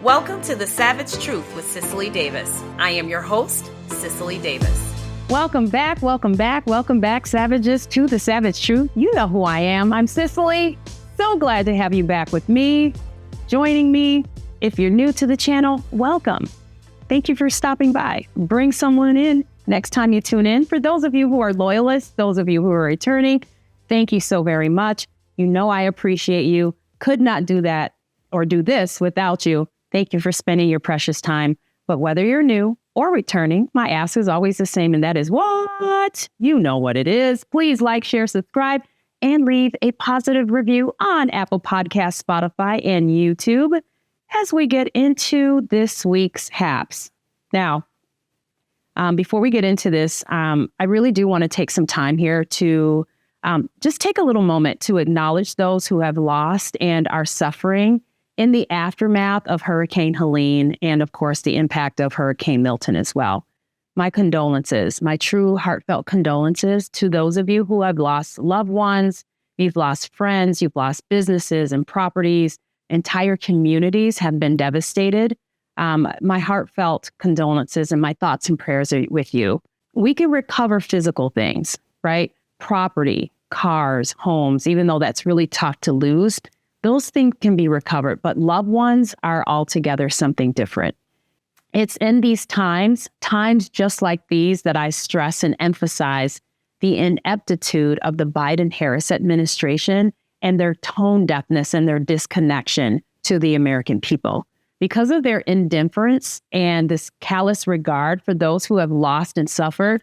Welcome to The Savage Truth with Cicely Davis. I am your host, Cicely Davis. Welcome back, Savages, to The Savage Truth. You know who I am. I'm Cicely. So glad to have you back with me, joining me. If you're new to the channel, welcome. Thank you for stopping by. Bring someone in next time you tune in. For those of you who are loyalists, those of you who are returning, thank you so very much. You know I appreciate you. Could not do that or do this without you. Thank you for spending your precious time. But whether you're new or returning, my ask is always the same, and that is what? You know what it is. Please like, share, subscribe, and leave a positive review on Apple Podcasts, Spotify, and YouTube as we get into this week's Haps. Now, before we get into this, I really do want to take some time here to just take a little moment to acknowledge those who have lost and are suffering in the aftermath of Hurricane Helene and, of course, the impact of Hurricane Milton as well. My condolences, my true heartfelt condolences to those of you who have lost loved ones, you've lost friends, you've lost businesses and properties, entire communities have been devastated. My heartfelt condolences and my thoughts and prayers are with you. We can recover physical things, right? Property, cars, homes, even though that's really tough to lose. Those things can be recovered, but loved ones are altogether something different. It's in these times just like these, that I stress and emphasize the ineptitude of the Biden-Harris administration and their tone deafness and their disconnection to the American people. Because of their indifference and this callous regard for those who have lost and suffered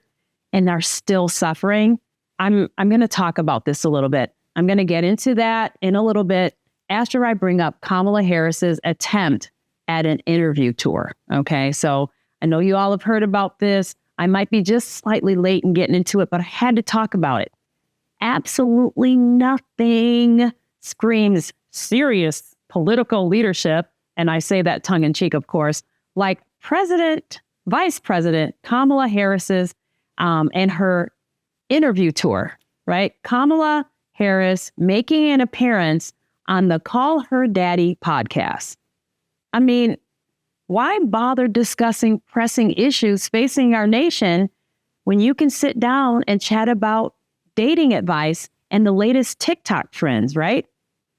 and are still suffering, I'm going to talk about this a little bit. I'm going to get into that in a little bit after I bring up Kamala Harris's attempt at an interview tour. Okay, so I know you all have heard about this. I might be just slightly late in getting into it, but I had to talk about it. Absolutely nothing screams serious political leadership, and I say that tongue in cheek, of course, like Vice President Kamala Harris's and her interview tour, right? Kamala Harris making an appearance on the Call Her Daddy podcast. I mean, why bother discussing pressing issues facing our nation when you can sit down and chat about dating advice and the latest TikTok trends, right?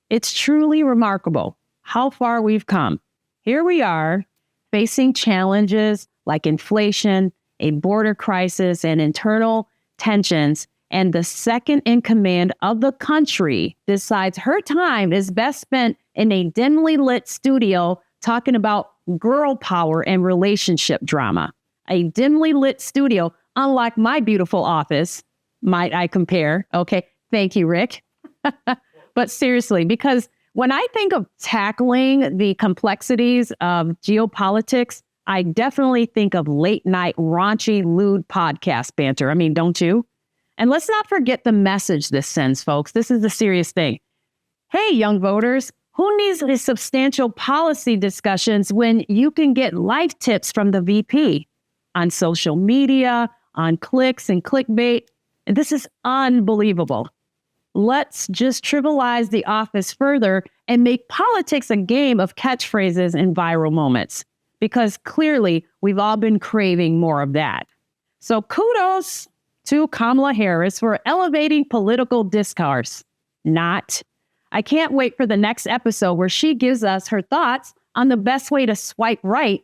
It's truly remarkable how far we've come. Here we are facing challenges like inflation, a border crisis, and internal tensions, and the second in command of the country decides her time is best spent in a dimly lit studio talking about girl power and relationship drama. A dimly lit studio, unlike my beautiful office, might I compare? Okay, thank you, Rick. But seriously, because when I think of tackling the complexities of geopolitics, I definitely think of late night raunchy, lewd podcast banter. I mean, don't you? And let's not forget the message this sends, folks. This is the serious thing. Hey, young voters, who needs these substantial policy discussions when you can get life tips from the VP on social media, on clicks and clickbait? And this is unbelievable. Let's just trivialize the office further and make politics a game of catchphrases and viral moments, because clearly we've all been craving more of that. So kudos to Kamala Harris for elevating political discourse. I can't wait for the next episode where she gives us her thoughts on the best way to swipe right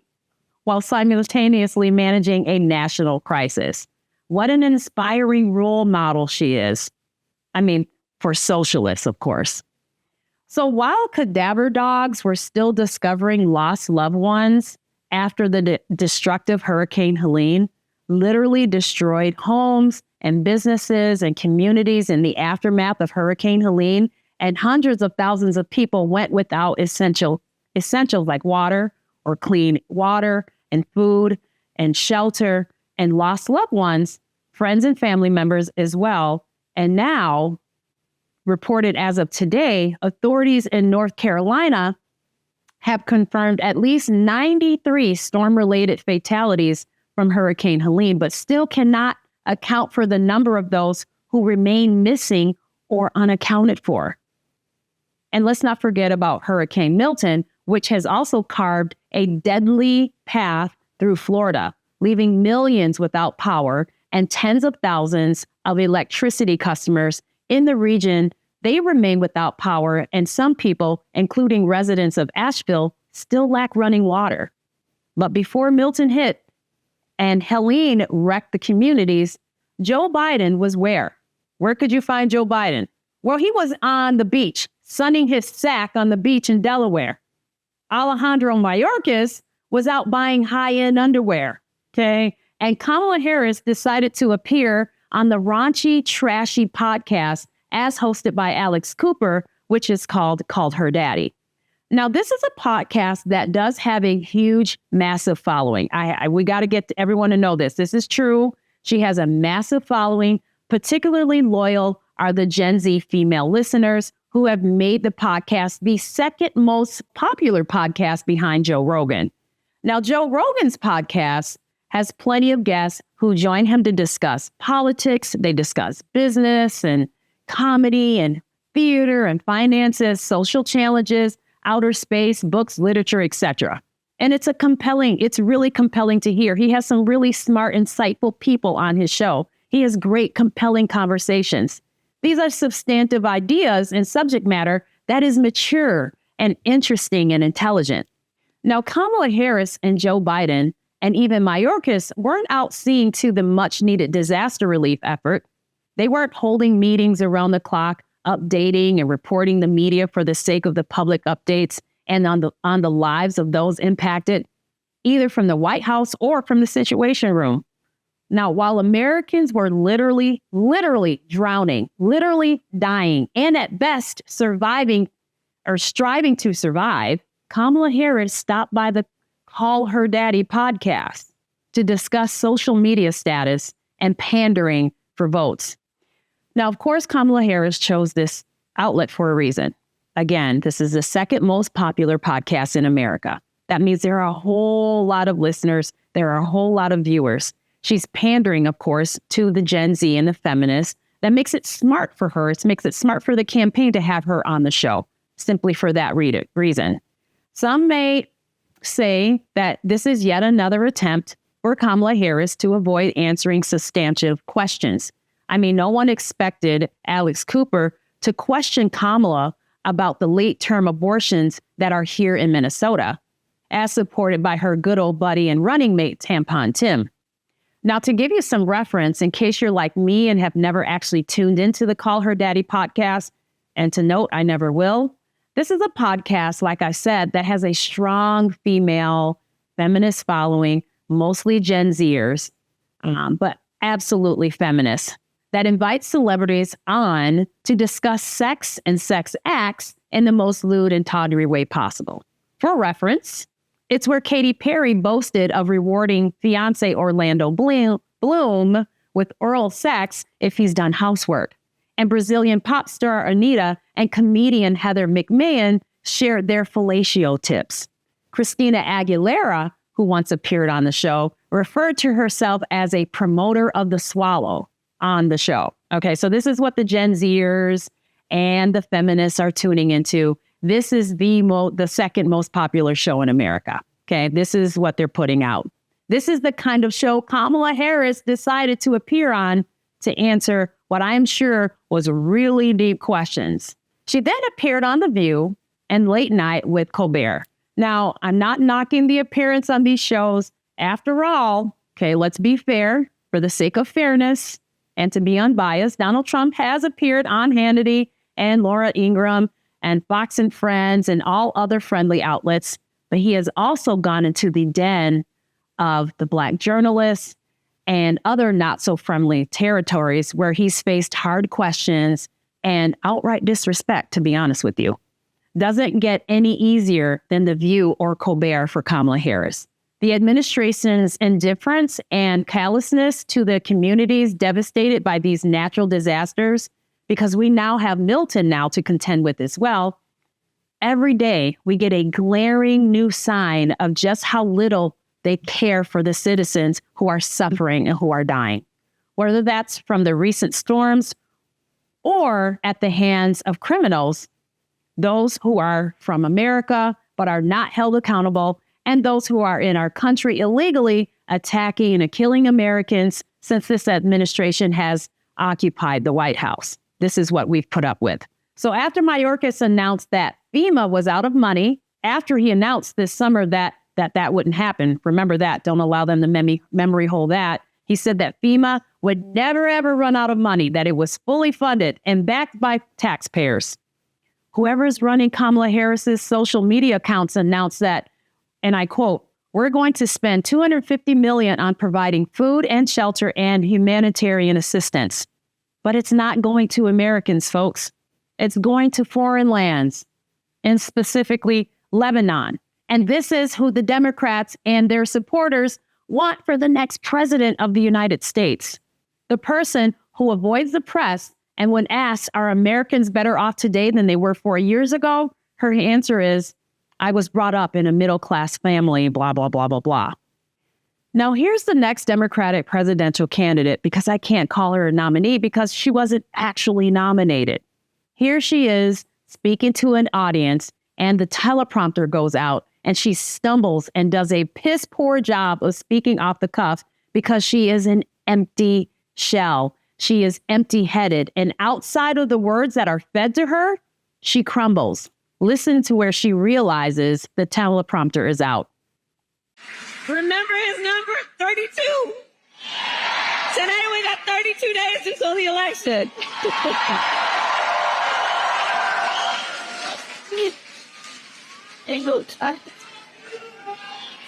while simultaneously managing a national crisis. What an inspiring role model she is. I mean, for socialists, of course. So while cadaver dogs were still discovering lost loved ones after the destructive Hurricane Helene literally destroyed homes and businesses and communities in the aftermath of Hurricane Helene, and hundreds of thousands of people went without essentials like water or clean water and food and shelter, and lost loved ones, friends and family members as well. And now, reported as of today, authorities in North Carolina have confirmed at least 93 storm-related fatalities from Hurricane Helene, but still cannot account for the number of those who remain missing or unaccounted for. And let's not forget about Hurricane Milton, which has also carved a deadly path through Florida, leaving millions without power and tens of thousands of electricity customers in the region. They remain without power, and some people, including residents of Asheville, still lack running water. But before Milton hit and Helene wrecked the communities, Joe Biden was where? Where could you find Joe Biden? Well, he was on the beach, sunning his sack on the beach in Delaware. Alejandro Mayorkas was out buying high-end underwear, okay? And Kamala Harris decided to appear on the raunchy, trashy podcast as hosted by Alex Cooper, which is called Her Daddy. Now, this is a podcast that does have a huge, massive following. We got to get everyone to know this. This is true. She has a massive following. Particularly loyal are the Gen Z female listeners who have made the podcast the second most popular podcast behind Joe Rogan. Now, Joe Rogan's podcast has plenty of guests who join him to discuss politics. They discuss business and comedy and theater and finances, social challenges, outer space, books, literature, etc. And it's really compelling to hear. He has some really smart, insightful people on his show. He has great, compelling conversations. These are substantive ideas and subject matter that is mature and interesting and intelligent. Now, Kamala Harris and Joe Biden and even Mayorkas weren't out seeing to the much-needed disaster relief effort. They weren't holding meetings around the clock, updating and reporting the media for the sake of the public updates and on the lives of those impacted, either from the White House or from the Situation Room. Now, while Americans were literally drowning, literally dying, and at best surviving or striving to survive, Kamala Harris stopped by the Call Her Daddy podcast to discuss social media status and pandering for votes. Now, of course, Kamala Harris chose this outlet for a reason. Again, this is the second most popular podcast in America. That means there are a whole lot of listeners. There are a whole lot of viewers. She's pandering, of course, to the Gen Z and the feminists. That makes it smart for her. It makes it smart for the campaign to have her on the show, simply for that reason. Some may say that this is yet another attempt for Kamala Harris to avoid answering substantive questions. I mean, no one expected Alex Cooper to question Kamala about the late-term abortions that are here in Minnesota, as supported by her good old buddy and running mate, Tampon Tim. Now, to give you some reference, in case you're like me and have never actually tuned into the Call Her Daddy podcast, and to note, I never will, this is a podcast, like I said, that has a strong female feminist following, mostly Gen Zers, but absolutely feminist, that invites celebrities on to discuss sex and sex acts in the most lewd and tawdry way possible. For reference, it's where Katy Perry boasted of rewarding fiancé Orlando Bloom with oral sex if he's done housework. And Brazilian pop star Anitta and comedian Heather McMahon shared their fellatio tips. Christina Aguilera, who once appeared on the show, referred to herself as a promoter of the swallow on the show. Okay, so this is what the Gen Zers and the feminists are tuning into. This is the second most popular show in America. Okay, this is what they're putting out. This is the kind of show Kamala Harris decided to appear on to answer what I'm sure was really deep questions. She then appeared on The View and Late Night with Colbert. Now, I'm not knocking the appearance on these shows. After all, okay, let's be fair for the sake of fairness and to be unbiased. Donald Trump has appeared on Hannity and Laura Ingraham and Fox and Friends and all other friendly outlets, but he has also gone into the den of the Black journalists and other not so friendly territories where he's faced hard questions and outright disrespect, to be honest with you. Doesn't get any easier than The View or Colbert for Kamala Harris. The administration's indifference and callousness to the communities devastated by these natural disasters, because we now have Milton now to contend with as well. Every day we get a glaring new sign of just how little they care for the citizens who are suffering and who are dying, whether that's from the recent storms or at the hands of criminals, those who are from America but are not held accountable and those who are in our country illegally attacking and killing Americans since this administration has occupied the White House. This is what we've put up with. So after Mayorkas announced that FEMA was out of money, after he announced this summer that wouldn't happen, remember that, don't allow them to memory hole that, he said that FEMA would never, ever run out of money, that it was fully funded and backed by taxpayers. Whoever is running Kamala Harris's social media accounts announced that, and I quote, "We're going to spend $250 million on providing food and shelter and humanitarian assistance." But it's not going to Americans, folks. It's going to foreign lands, and specifically Lebanon. And this is who the Democrats and their supporters want for the next president of the United States. The person who avoids the press, and when asked, are Americans better off today than they were 4 years ago? Her answer is, I was brought up in a middle-class family, blah, blah, blah, blah, blah. Now, here's the next Democratic presidential candidate, because I can't call her a nominee because she wasn't actually nominated. Here she is speaking to an audience, and the teleprompter goes out, and she stumbles and does a piss-poor job of speaking off the cuff because she is an empty shell. She is empty-headed, and outside of the words that are fed to her, she crumbles. Listen to where she realizes the teleprompter is out. Remember his number, 32. Today we got 32 days until the election.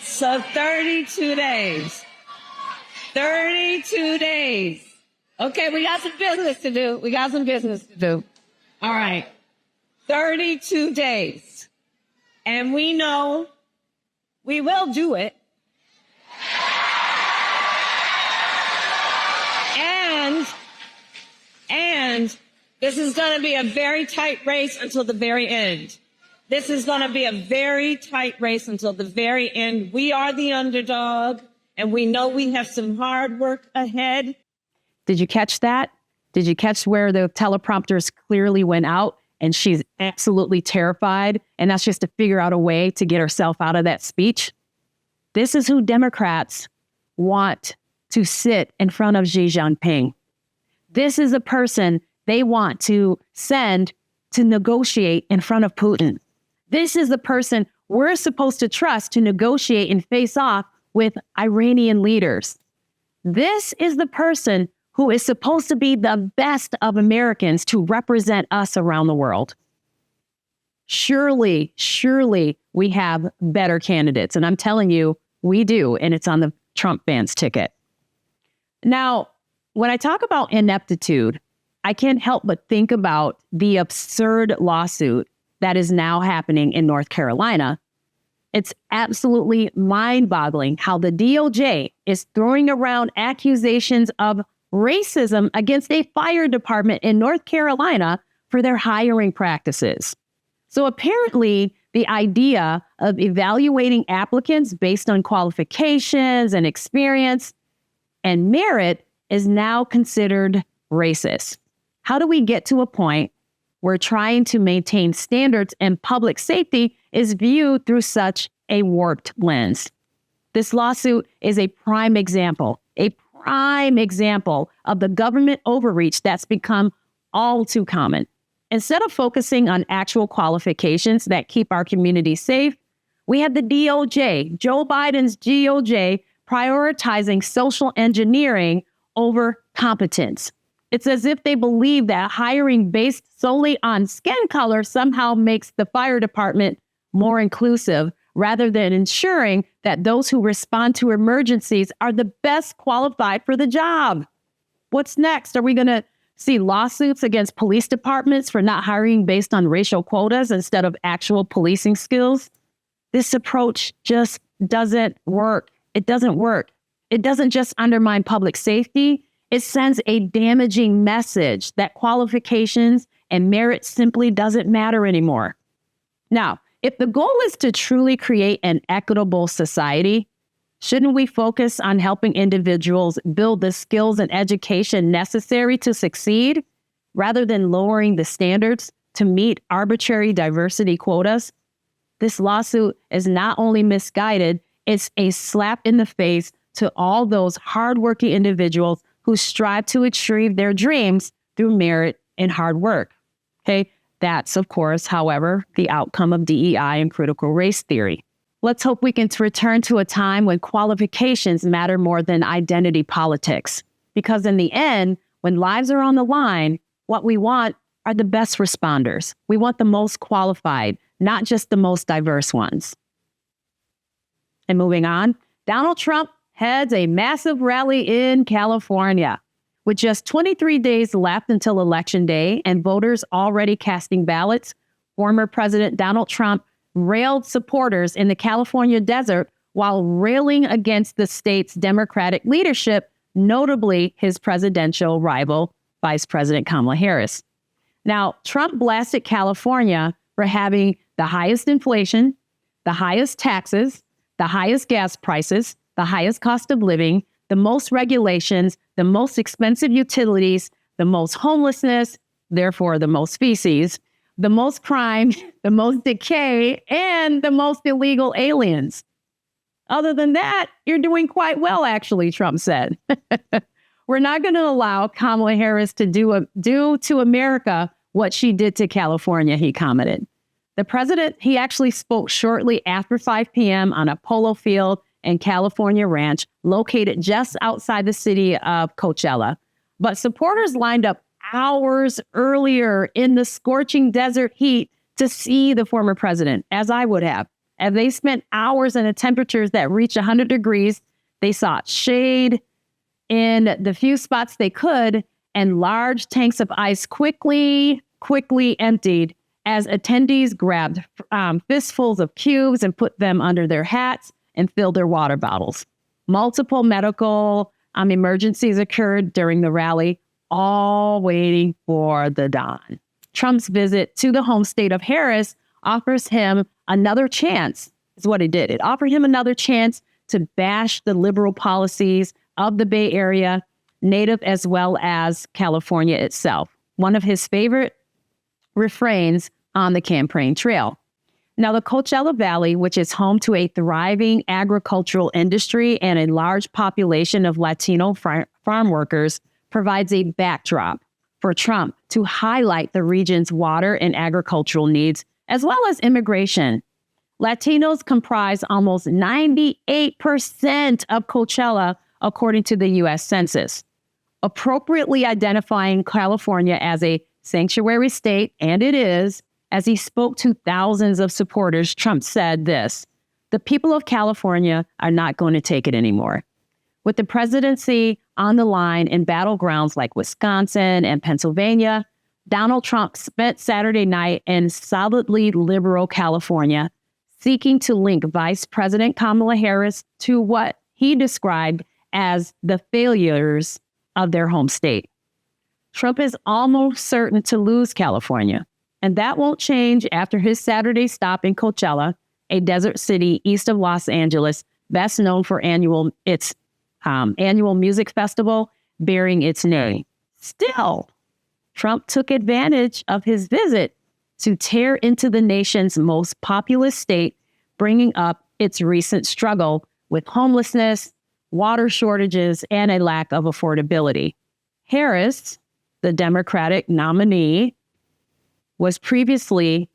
So 32 days. 32 days. Okay, we got some business to do. All right. 32 days. And we know we will do it. And this is going to be a very tight race until the very end. This is going to be a very tight race until the very end. We are the underdog, and we know we have some hard work ahead. Did you catch that? Did you catch where the teleprompters clearly went out and she's absolutely terrified? And that's just to figure out a way to get herself out of that speech. This is who Democrats want to sit in front of Xi Jinping. This is a person they want to send to negotiate in front of Putin. This is the person we're supposed to trust to negotiate and face off with Iranian leaders. This is the person who is supposed to be the best of Americans to represent us around the world. Surely we have better candidates. And I'm telling you, we do. And it's on the Trump fans' ticket. Now, when I talk about ineptitude, I can't help but think about the absurd lawsuit that is now happening in North Carolina. It's absolutely mind-boggling how the DOJ is throwing around accusations of racism against a fire department in North Carolina for their hiring practices. So apparently, the idea of evaluating applicants based on qualifications and experience and merit is now considered racist. How do we get to a point where trying to maintain standards and public safety is viewed through such a warped lens? This lawsuit is a prime example of the government overreach that's become all too common. Instead of focusing on actual qualifications that keep our community safe, we have the DOJ, Joe Biden's DOJ, prioritizing social engineering over competence. It's as if they believe that hiring based solely on skin color somehow makes the fire department more inclusive, rather than ensuring that those who respond to emergencies are the best qualified for the job. What's next? Are we going to see lawsuits against police departments for not hiring based on racial quotas instead of actual policing skills? This approach just doesn't work. It doesn't work. It doesn't just undermine public safety. It sends a damaging message that qualifications and merit simply doesn't matter anymore. Now, if the goal is to truly create an equitable society, shouldn't we focus on helping individuals build the skills and education necessary to succeed, rather than lowering the standards to meet arbitrary diversity quotas? This lawsuit is not only misguided, it's a slap in the face to all those hardworking individuals who strive to achieve their dreams through merit and hard work. Okay, that's, of course, however, the outcome of DEI and critical race theory. Let's hope we can return to a time when qualifications matter more than identity politics. Because in the end, when lives are on the line, what we want are the best responders. We want the most qualified, not just the most diverse ones. And moving on, Donald Trump heads a massive rally in California. With just 23 days left until Election Day and voters already casting ballots, former President Donald Trump railed supporters in the California desert while railing against the state's Democratic leadership, notably his presidential rival, Vice President Kamala Harris. Now, Trump blasted California for having the highest inflation, the highest taxes, the highest gas prices, the highest cost of living, the most regulations, the most expensive utilities, the most homelessness, therefore the most feces, the most crime, the most decay, and the most illegal aliens. Other than that, you're doing quite well, actually, Trump said. We're not going to allow Kamala Harris to do to America what she did to California, he commented. The president, he actually spoke shortly after 5 p.m. on a polo field and California ranch located just outside the city of Coachella. But supporters lined up hours earlier in the scorching desert heat to see the former president, as I would have. And they spent hours in the temperatures that reached 100 degrees. They sought shade in the few spots they could, and large tanks of ice quickly emptied as attendees grabbed fistfuls of cubes and put them under their hats and filled their water bottles. Multiple medical emergencies occurred during the rally, all waiting for the dawn. Trump's visit to the home state of Harris offers him another chance, is what it did. It offered him another chance to bash the liberal policies of the Bay Area, native as well as California itself. One of his favorite refrains on the campaign trail. Now, the Coachella Valley, which is home to a thriving agricultural industry and a large population of Latino farm workers, provides a backdrop for Trump to highlight the region's water and agricultural needs, as well as immigration. Latinos comprise almost 98% of Coachella, according to the U.S. Census. Appropriately identifying California as a sanctuary state, and it is, as he spoke to thousands of supporters, Trump said this: "The people of California are not going to take it anymore." With the presidency on the line in battlegrounds like Wisconsin and Pennsylvania, Donald Trump spent Saturday night in solidly liberal California, seeking to link Vice President Kamala Harris to what he described as the failures of their home state. Trump is almost certain to lose California, and that won't change after his Saturday stop in Coachella, a desert city east of Los Angeles, best known for its annual music festival bearing its name. Still, Trump took advantage of his visit to tear into the nation's most populous state, bringing up its recent struggle with homelessness, water shortages, and a lack of affordability. Harris, the Democratic nominee, was previously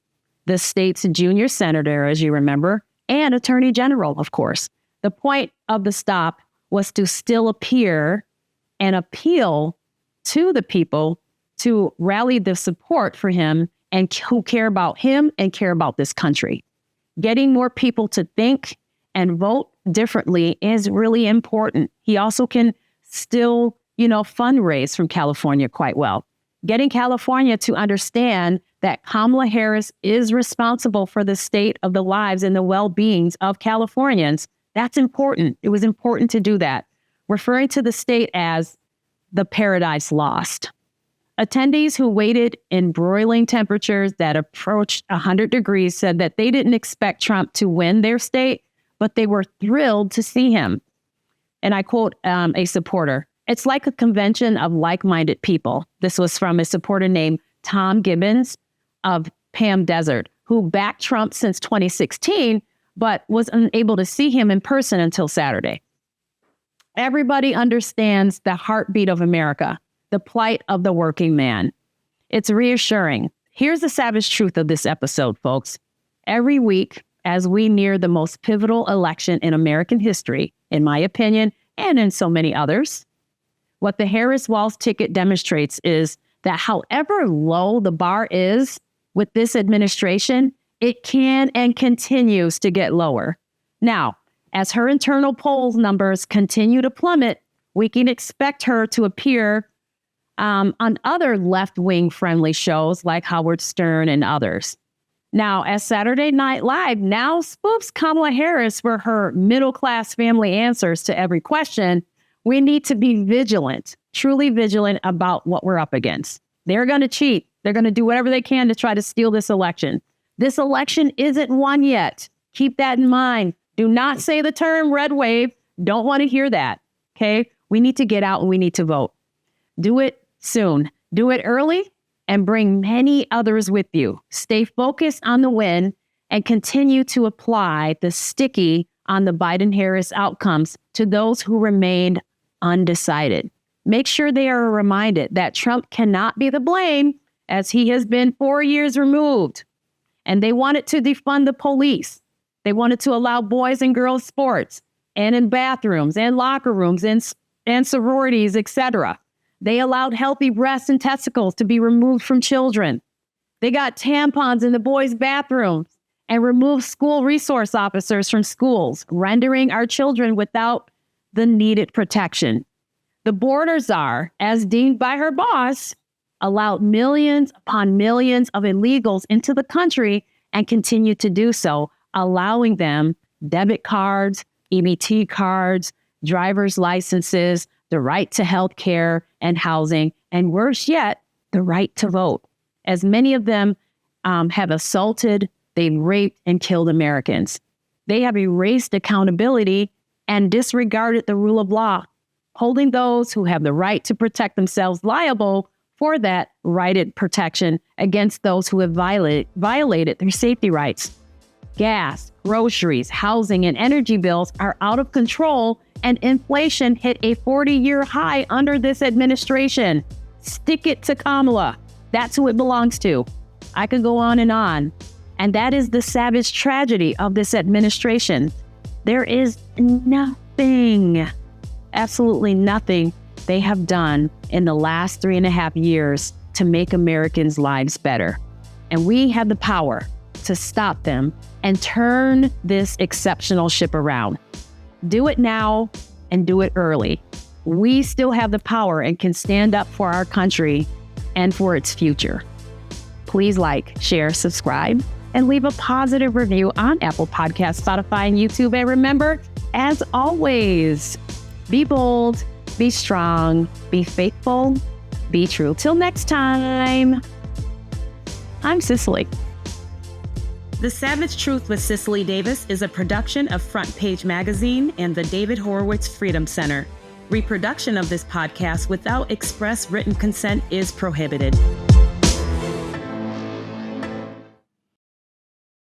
the state's junior senator, as you remember, and attorney general, of course. The point of the stop was to still appear and appeal to the people to rally the support for him and who care about him and care about this country. Getting more people to think and vote differently is really important. He also can still, fundraise from California quite well. Getting California to understand that Kamala Harris is responsible for the state of the lives and the well-beings of Californians, that's important. It was important to do that, referring to the state as the paradise lost. Attendees who waited in broiling temperatures that approached 100 degrees said that they didn't expect Trump to win their state, but they were thrilled to see him. And I quote a supporter: "It's like a convention of like-minded people." This was from a supporter named Tom Gibbons of Palm Desert, who backed Trump since 2016, but was unable to see him in person until Saturday. Everybody understands the heartbeat of America, the plight of the working man. It's reassuring. Here's the savage truth of this episode, folks. Every week, as we near the most pivotal election in American history, in my opinion, and in so many others, what the Harris-Walz ticket demonstrates is that however low the bar is with this administration, it can and continues to get lower. Now, as her internal polls numbers continue to plummet, we can expect her to appear on other left-wing friendly shows like Howard Stern and others. Now, as Saturday Night Live now spoofs Kamala Harris for her middle-class family answers to every question, we need to be vigilant, truly vigilant about what we're up against. They're going to cheat. They're going to do whatever they can to try to steal this election. This election isn't won yet. Keep that in mind. Do not say the term red wave. Don't want to hear that. Okay? We need to get out and we need to vote. Do it soon. Do it early and bring many others with you. Stay focused on the win and continue to apply the sticky on the Biden-Harris outcomes to those who remained undecided. Make sure they are reminded that Trump cannot be the blame as he has been 4 years removed. And they wanted to defund the police. They wanted to allow boys and girls sports and in bathrooms and locker rooms and sororities, etc. They allowed healthy breasts and testicles to be removed from children. They got tampons in the boys' bathrooms and removed school resource officers from schools, rendering our children without the needed protection. The border czar, as deemed by her boss, allowed millions upon millions of illegals into the country and continued to do so, allowing them debit cards, EBT cards, driver's licenses, the right to health care and housing, and worse yet, the right to vote. As many of them have assaulted, they've raped and killed Americans. They have erased accountability and disregarded the rule of law, holding those who have the right to protect themselves liable for that righted protection against those who have violated their safety rights. Gas, groceries, housing, and energy bills are out of control, and inflation hit a 40-year high under this administration. Stick it to Kamala. That's who it belongs to. I could go on. And that is the savage tragedy of this administration. There is nothing, absolutely nothing they have done in the last 3.5 years to make Americans' lives better. And we have the power to stop them and turn this exceptional ship around. Do it now and do it early. We still have the power and can stand up for our country and for its future. Please like, share, subscribe, and leave a positive review on Apple Podcasts, Spotify, and YouTube. And remember, as always, be bold, be strong, be faithful, be true. Till next time, I'm Cicely. The Savage Truth with Cicely Davis is a production of Front Page Magazine and the David Horowitz Freedom Center. Reproduction of this podcast without express written consent is prohibited.